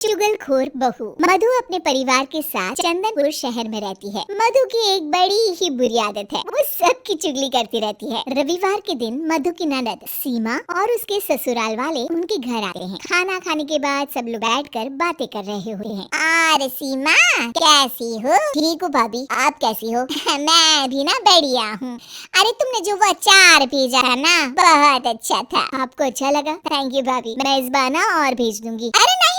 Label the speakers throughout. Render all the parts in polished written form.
Speaker 1: चुगलखोर बहू। मधु अपने परिवार के साथ चंदनपुर शहर में रहती है। मधु की एक बड़ी ही बुरी आदत है, वो सबकी चुगली करती रहती है। रविवार के दिन मधु की ननद सीमा और उसके ससुराल वाले उनके घर आते हैं। खाना खाने के बाद सब लोग बैठकर बातें कर रहे होते हैं। अरे सीमा, कैसी हो? ठीक हूँ भाभी, आप कैसी हो? मैं भी ना बढ़िया हूँ। अरे तुमने जो वो अचार भेजा है ना, बहुत अच्छा था। आपको अच्छा लगा? थैंक यू भाभी, मैं इस बार ना और भेज दूंगी। अरे नहीं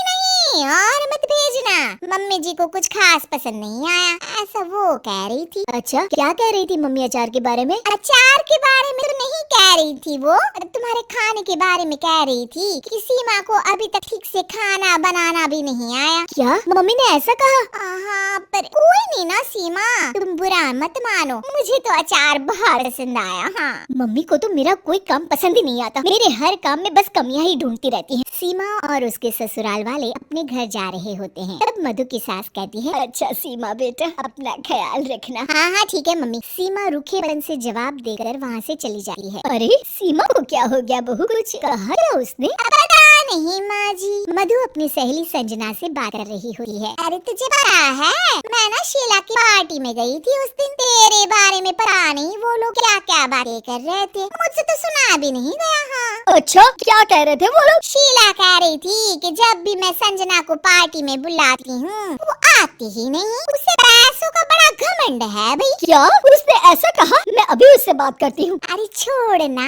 Speaker 1: और मत भेजना, मम्मी जी को कुछ खास पसंद नहीं आया, ऐसा वो कह रही थी। अच्छा, क्या कह रही थी मम्मी अचार के बारे में? अचार के बारे में तो नहीं कह रही थी, वो तुम्हारे खाने के बारे में कह रही थी कि सीमा को अभी तक ठीक से खाना बनाना भी नहीं आया। क्या मम्मी ने ऐसा कहा? हाँ, पर कोई नहीं ना सीमा, तुम बुरा मत मानो, मुझे तो अचार बहुत पसंद आया। हाँ, मम्मी को तो मेरा कोई काम पसंद ही नहीं आता, मेरे हर काम में बस कमियां ही ढूंढती रहती है। सीमा और उसके ससुराल वाले अपने घर जा रहे होते हैं। तब मधु की सास कहती है, अच्छा सीमा बेटा, अपना ख्याल रखना। हाँ हाँ ठीक है मम्मी। सीमा रूखेपन से जवाब देकर वहाँ से चली जाती है। अरे सीमा को क्या हो गया बहू, कुछ कहा क्या उसने? पता नहीं माँ जी। मधु अपनी सहेली संजना से बात कर रही होती है। अरे तुझे पता है, मैं ना शीला की पार्टी में गई थी उस दिन, तेरे बारे में पता नहीं वो लोग क्या क्या बातें कर रहे थे, मुझसे तो सुना भी नहीं गया। हाँ अच्छा, क्या कह रहे थे वो लोग? शीला कह रही थी कि जब भी मैं संजना को पार्टी में बुलाती हूँ वो आती ही नहीं, उसे पैसों का बड़ा घमंड है भाई। क्या उसने ऐसा कहा? मैं अभी उससे बात करती हूँ। अरे छोड़ ना,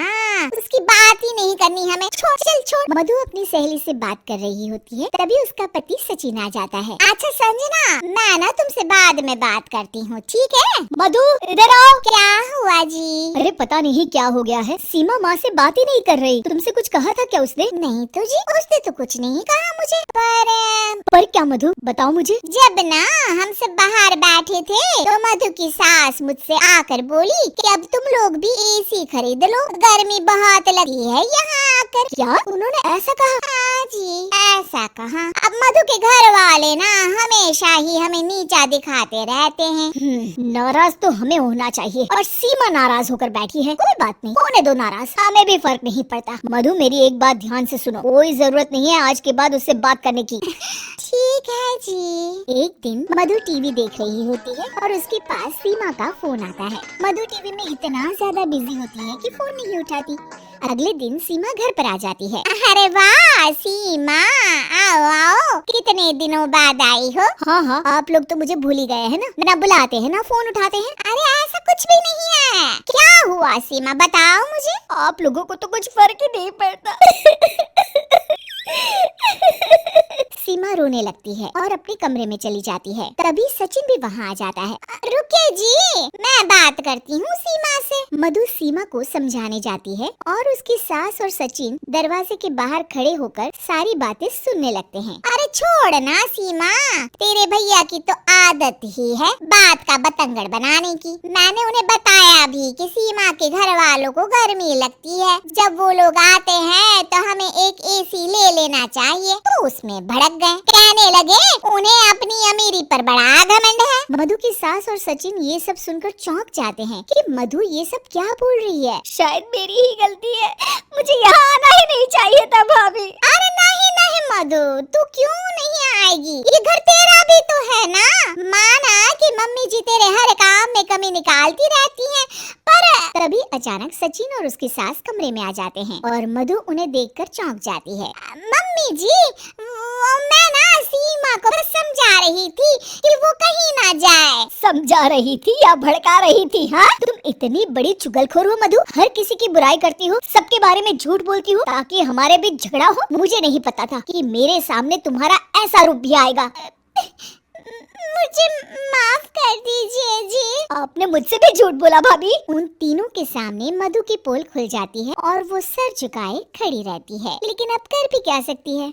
Speaker 1: उसकी बात ही नहीं करनी हमें, छोड़ चल छोड़। मधु अपनी सहेली से बात कर रही होती है, तभी उसका पति सचिन आ जाता है। अच्छा संजना, मैं ना तुमसे बाद में बात करती हूँ, ठीक है? मधु इधर आओ। क्या हुआ जी? अरे पता नहीं क्या हो गया है, सीमा माँ से बात ही नहीं कर रही। तुमसे कुछ कहा था क्या उसने? नहीं तो जी, उसने तो कुछ नहीं कहा मुझे। पर क्या मधु, बताओ मुझे। जब ना हम सब बाहर बैठे थे तो मधु की सास मुझसे आकर बोली कि अब तुम लोग भी एसी खरीद लो, गर्मी बहुत लगी है यहाँ आकर। क्या उन्होंने ऐसा कहा? हाँ जी ऐसा कहा। अब मधु के घर वाले ना हमेशा ही हमें नीचा दिखाते रहते हैं। नाराज तो हमें होना चाहिए और सीमा नाराज होकर बैठी है। कोई बात नहीं, होने दो नाराज, हमें भी फर्क नहीं पड़ता। मधु मेरी एक बात ध्यान से सुनो, कोई जरूरत नहीं है आज के बाद उससे बात करने की। ठीक है जी। एक दिन मधु टीवी देख रही होती है और उसके पास सीमा का फोन आता है। मधु टीवी में इतना ज्यादा बिजी होती है कि फोन नहीं उठाती। अगले दिन सीमा घर पर आ जाती है। अरे वाह सीमा, आओ आओ, कितने दिनों बाद आई हो। हाँ आप लोग तो मुझे भूल ही गए हैं ना बुलाते हैं ना फोन उठाते हैं। अरे ऐसा कुछ भी नहीं है। क्या हुआ सीमा, बताओ मुझे। आप लोगों को तो कुछ फर्क ही नहीं पड़ता। सीमा रोने लगती है और अपने कमरे में चली जाती है। तभी सचिन भी वहाँ आ जाता है। रुकिए जी, मैं बात करती हूँ सीमा से। मधु सीमा को समझाने जाती है और उसकी सास और सचिन दरवाजे के बाहर खड़े होकर सारी बातें सुनने लगते हैं। अरे छोड़ ना सीमा, तेरे भैया की तो आदत ही है बात का बतंगड़ बनाने की। मैंने उन्हें बताया भी कि सीमा के घर वालों को गर्मी लगती है, जब वो लोग आते हैं तो हमें एक एसी ले लेना चाहिए, तो उसमें भड़क गए, कहने लगे उन्हें अपनी अमीरी पर बड़ा घमंड है। मधु की सास और सचिन ये सब सुनकर चौंक जाते हैं कि मधु ये सब क्या बोल रही है। शायद मेरी ही गलती है, मुझे यहाँ आना ही नहीं चाहिए था भाभी। अरे नहीं नहीं मधु, तू क्यों नहीं आएगी, ये घर तेरा भी तो है ना। माना कि मम्मी जी तेरे हर काम में कमी निकालती रहती हैं, पर तभी अचानक सचिन और उसकी सास कमरे में आ जाते हैं और मधु उन्हें देखकर चौंक जाती है। मम्मी जी, मैं ना सीमा को समझा रही थी कि वो कहीं ना जाए। समझा रही थी या भड़का रही थी? हाँ, तुम इतनी बड़ी चुगलखोर हो मधु, हर किसी की बुराई करती हो, सबके बारे में झूठ बोलती हो ताकि हमारे बीच झगड़ा हो। मुझे नहीं पता था कि मेरे सामने तुम्हारा ऐसा रूप भी आएगा। मुझे माफ कर दीजिए जी। आपने मुझसे भी झूठ बोला भाभी। उन तीनों के सामने मधु की पोल खुल जाती है और वो सर झुकाए खड़ी रहती है, लेकिन अब कर भी क्या सकती है।